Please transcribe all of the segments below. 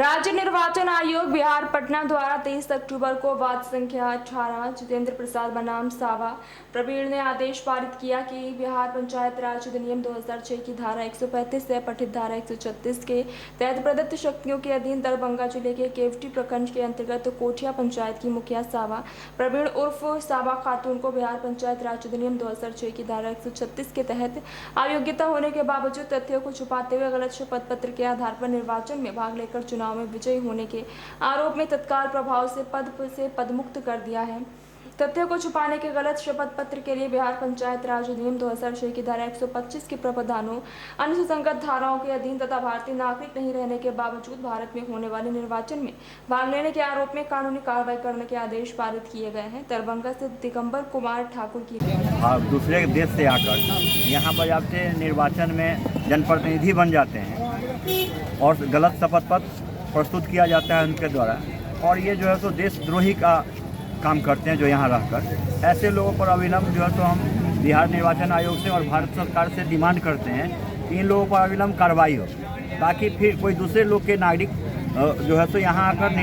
राज्य निर्वाचन आयोग बिहार पटना द्वारा 23 अक्टूबर को वार्ड संख्या 18 जितेंद्र प्रसाद बनाम सावा प्रवीण ने आदेश पारित किया कि बिहार पंचायत राज अधिनियम 2006 की धारा 135 से पठित धारा 136 के तहत प्रदत्त शक्तियों के अधीन दरभंगा जिले के केवटी प्रखंड के अंतर्गत कोठिया पंचायत की मुखिया सावा प्रवीण उर्फ सावा खातून को बिहार पंचायत राज अधिनियम 2006 की धारा 136 के तहत अयोग्यता होने के बावजूद तथ्यों को छुपाते हुए गलत शपथ पत्र के आधार पर निर्वाचन में भाग लेकर चुनाव में विजयी होने के आरोप में तत्काल प्रभाव से पदमुक्त कर दिया है। तथ्यों को छुपाने के गलत शपथ पत्र के लिए बिहार पंचायत राज अधिनियम 2006 की धारा 125 के प्रावधानों अन्य सुसंगत धाराओं के अधीन तथा भारतीय नागरिक नहीं रहने के बावजूद भारत में होने वाले निर्वाचन में भाग लेने के आरोप में कानूनी कार्रवाई करने के आदेश पारित किए गए हैं। दरभंगा से दिगंबर कुमार ठाकुर की दूसरे देश से आकर यहाँ पर आपसे निर्वाचन में जनप्रतिनिधि बन जाते हैं और गलत शपथ पत्र प्रस्तुत किया जाता है उनके द्वारा, और ये जो है तो देशद्रोही का काम करते हैं जो यहाँ रहकर। ऐसे लोगों पर अविलंब जो है तो हम बिहार निर्वाचन आयोग से और भारत सरकार से डिमांड करते हैं कि इन लोगों पर अविलंब कार्रवाई हो, ताकि फिर कोई दूसरे लोग के नागरिक जो है तो यहाँ आकर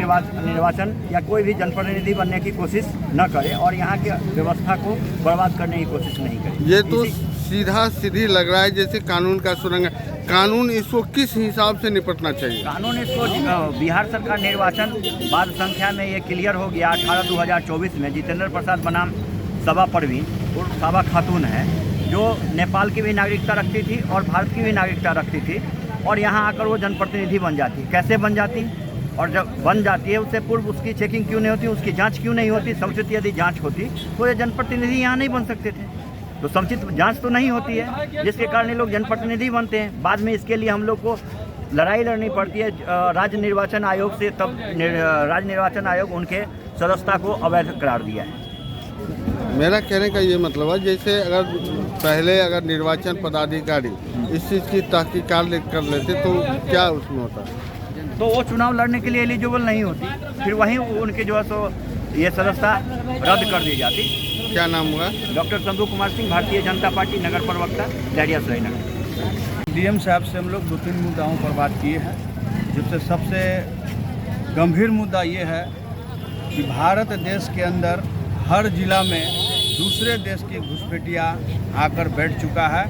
निर्वाचन या कोई भी जनप्रतिनिधि बनने की कोशिश न करे और यहाँ की व्यवस्था को बर्बाद करने की कोशिश नहीं करे। ये तो सीधा सीधी लग रहा है जैसे कानून का सुरंग है। कानून इसको किस हिसाब से निपटना चाहिए? कानून इसको बिहार सरकार निर्वाचन वार्ड संख्या में ये क्लियर हो गया 18/2024 में जितेंद्र प्रसाद बनाम सावा परवीन और सावा खातून है, जो नेपाल की भी नागरिकता रखती थी और भारत की भी नागरिकता रखती थी, और यहाँ आकर वो जनप्रतिनिधि बन जाती है। कैसे बन जाती, और जब बन जाती है उससे पूर्व उसकी चेकिंग क्यों नहीं होती, उसकी जांच क्यों नहीं होती? समुचित यदि जांच होती तो ये जनप्रतिनिधि यहाँ नहीं बन सकते थे। तो समुचित जांच तो नहीं होती है, जिसके कारण ये लोग जनप्रतिनिधि बनते हैं। बाद में इसके लिए हम लोग को लड़ाई लड़नी पड़ती है राज्य निर्वाचन आयोग से, तब राज्य निर्वाचन आयोग उनके सदस्यता को अवैध करार दिया है। मेरा कहने का ये मतलब है जैसे अगर निर्वाचन पदाधिकारी इस चीज़ की तहकीकात कर लेते तो क्या उसमें होता? तो वो चुनाव लड़ने के लिए एलिजिबल नहीं होती, फिर वहीं उनके जो है तो ये सदस्यता रद्द कर दी जाती। क्या नाम हुआ? डॉक्टर चंदू कुमार सिंह, भारतीय जनता पार्टी नगर प्रवक्ता, डहरिया श्रीनगर। डीएम साहब से हम लोग 2-3 मुद्दाओं पर बात किए हैं, जिससे सबसे गंभीर मुद्दा ये है कि भारत देश के अंदर हर जिला में दूसरे देश की घुसपैठिया आकर बैठ चुका है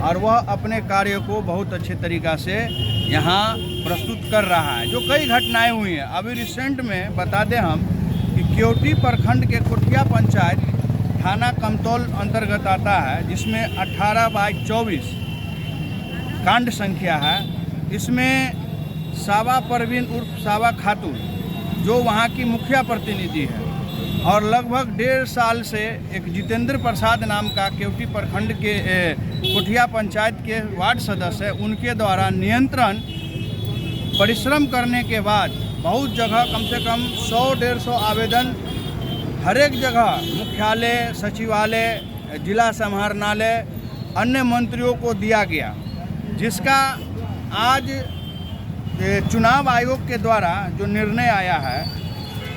और वह अपने कार्य को बहुत अच्छे तरीक़ा से यहाँ प्रस्तुत कर रहा है। जो कई घटनाएं हुई हैं, अभी रिसेंट में बता दें हम कि केवटी प्रखंड के कोठिया पंचायत थाना कमतौल अंतर्गत आता है, जिसमें 18/24 कांड संख्या है। इसमें सावा परवीन उर्फ सावा खातून जो वहाँ की मुखिया प्रतिनिधि है और लगभग 1.5 साल से एक जितेंद्र प्रसाद नाम का केवटी प्रखंड के कोठिया पंचायत के वार्ड सदस्य है, उनके द्वारा नियंत्रण परिश्रम करने के बाद बहुत जगह कम से कम 100-150 आवेदन हर एक जगह मुख्यालय, सचिवालय, जिला समाहरणालय, अन्य मंत्रियों को दिया गया, जिसका आज चुनाव आयोग के द्वारा जो निर्णय आया है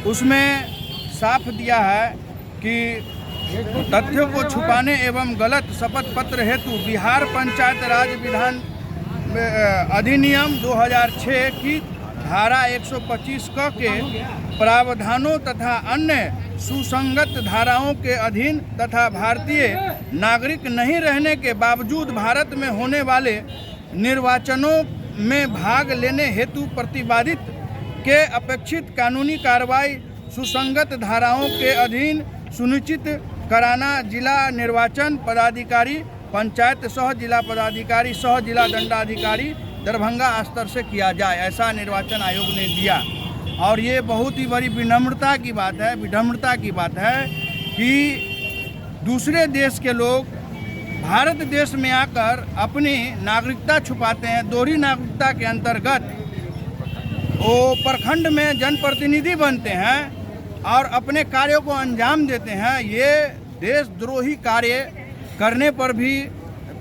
उसमें साफ दिया है कि तथ्यों को छुपाने एवं गलत शपथ पत्र हेतु बिहार पंचायत राज विधान अधिनियम 2006 की धारा 125 क के प्रावधानों तथा अन्य सुसंगत धाराओं के अधीन तथा भारतीय नागरिक नहीं रहने के बावजूद भारत में होने वाले निर्वाचनों में भाग लेने हेतु प्रतिवादित के अपेक्षित कानूनी कार्रवाई सुसंगत धाराओं के अधीन सुनिश्चित कराना जिला निर्वाचन पदाधिकारी, पंचायत सह जिला पदाधिकारी, सह जिला दंडाधिकारी दरभंगा स्तर से किया जाए, ऐसा निर्वाचन आयोग ने दिया। और ये बहुत ही बड़ी विडम्बना की बात है कि दूसरे देश के लोग भारत देश में आकर अपनी नागरिकता छुपाते हैं। दोहरी नागरिकता के अंतर्गत वो प्रखंड में जनप्रतिनिधि बनते हैं और अपने कार्यों को अंजाम देते हैं। ये देशद्रोही कार्य करने पर भी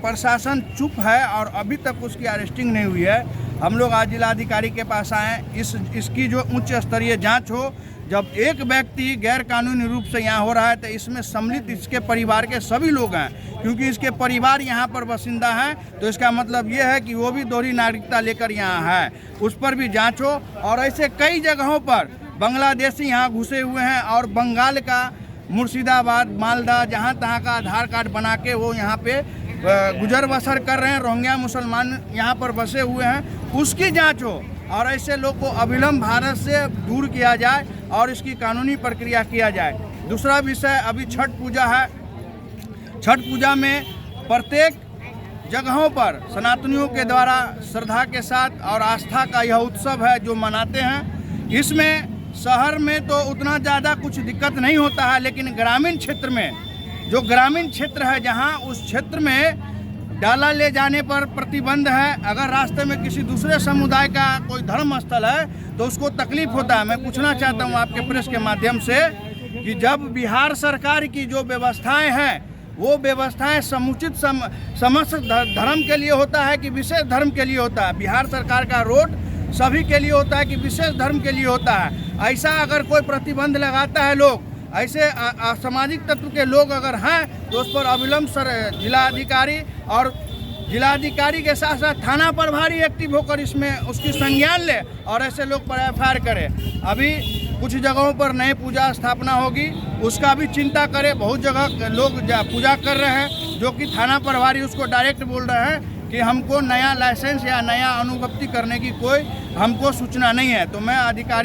प्रशासन चुप है और अभी तक उसकी अरेस्टिंग नहीं हुई है। हम लोग आज जिलाधिकारी के पास आए, इसकी जो उच्च स्तरीय जांच हो, जब एक व्यक्ति गैर कानूनी रूप से यहाँ हो रहा है तो इसमें सम्मिलित इसके परिवार के सभी लोग हैं, क्योंकि इसके परिवार यहाँ पर बासिंदा हैं, तो इसका मतलब ये है कि वो भी दोहरी नागरिकता लेकर यहाँ है। उस पर भी जांच हो। और ऐसे कई जगहों पर बांग्लादेशी यहाँ घुसे हुए हैं और बंगाल का मुर्शिदाबाद, मालदा, जहाँ तहाँ का आधार कार्ड बना के वो यहाँ पे गुजर बसर कर रहे हैं। रोहिंग्या मुसलमान यहाँ पर बसे हुए हैं, उसकी जाँच हो और ऐसे लोग को अविलंब भारत से दूर किया जाए और इसकी कानूनी प्रक्रिया किया जाए। दूसरा विषय, अभी छठ पूजा है। छठ पूजा में प्रत्येक जगहों पर सनातनियों के द्वारा श्रद्धा के साथ और आस्था का यह उत्सव है जो मनाते हैं। इसमें शहर में तो उतना ज़्यादा कुछ दिक्कत नहीं होता है, लेकिन ग्रामीण क्षेत्र में, जो ग्रामीण क्षेत्र है जहाँ उस क्षेत्र में डाला ले जाने पर प्रतिबंध है। अगर रास्ते में किसी दूसरे समुदाय का कोई धर्म स्थल है तो उसको तकलीफ होता है। मैं पूछना चाहता हूँ आपके प्रेस के माध्यम से कि जब बिहार सरकार की जो व्यवस्थाएं हैं वो व्यवस्थाएं समुचित समस्त धर्म के लिए होता है कि विशेष धर्म के लिए होता है? बिहार सरकार का रोड सभी के लिए होता है कि विशेष धर्म के लिए होता है? ऐसा अगर कोई प्रतिबंध लगाता है, लोग ऐसे असामाजिक तत्व के लोग अगर हैं तो उस पर अविलंब जिलाधिकारी और जिलाधिकारी के साथ साथ थाना प्रभारी एक्टिव होकर इसमें उसकी संज्ञान ले और ऐसे लोग पर एफआईआर करे। अभी कुछ जगहों पर नए पूजा स्थापना होगी, उसका भी चिंता करे। बहुत जगह लोग पूजा कर रहे हैं जो कि थाना प्रभारी उसको डायरेक्ट बोल रहे हैं कि हमको नया लाइसेंस या नया अनुगप्ति करने की कोई हमको सूचना नहीं है। तो मैं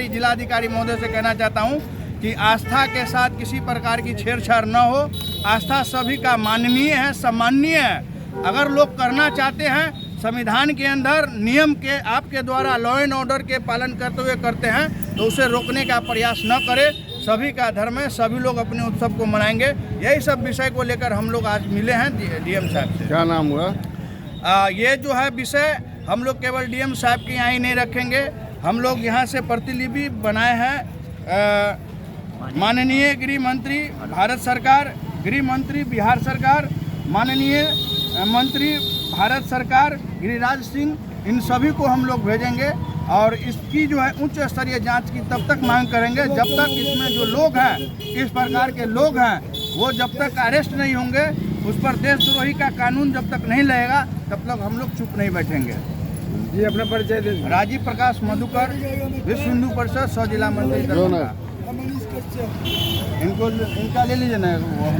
जिलाधिकारी महोदय से कहना चाहता हूँ कि आस्था के साथ किसी प्रकार की छेड़छाड़ न हो। आस्था सभी का माननीय है, सम्माननीय है। अगर लोग करना चाहते हैं संविधान के अंदर नियम के आपके द्वारा लॉ एंड ऑर्डर के पालन करते हुए करते हैं तो उसे रोकने का प्रयास न करें। सभी का धर्म है, सभी लोग अपने उत्सव को मनाएंगे। यही सब विषय को लेकर हम लोग आज मिले हैं डीएम साहब से। क्या नाम हुआ? ये जो है विषय हम लोग केवल डीएम साहब के यहाँ ही नहीं रखेंगे। हम लोग यहाँ से प्रतिलिपि बनाए हैं माननीय गृह मंत्री भारत सरकार, गृह मंत्री बिहार सरकार, माननीय मंत्री भारत सरकार गिरिराज सिंह, इन सभी को हम लोग भेजेंगे और इसकी जो है उच्च स्तरीय जांच की तब तक मांग करेंगे जब तक इसमें जो लोग हैं, इस प्रकार के लोग हैं, वो जब तक अरेस्ट नहीं होंगे, उस पर देशद्रोही का कानून जब तक नहीं लगेगा तब तक हम लोग चुप नहीं बैठेंगे। जी, अपना परिचय दें। राजीव प्रकाश मधुकर, विश्व हिंदू परिषद 100 जिला मंत्री दरभंगा। इनका ले लीजिए ना वो।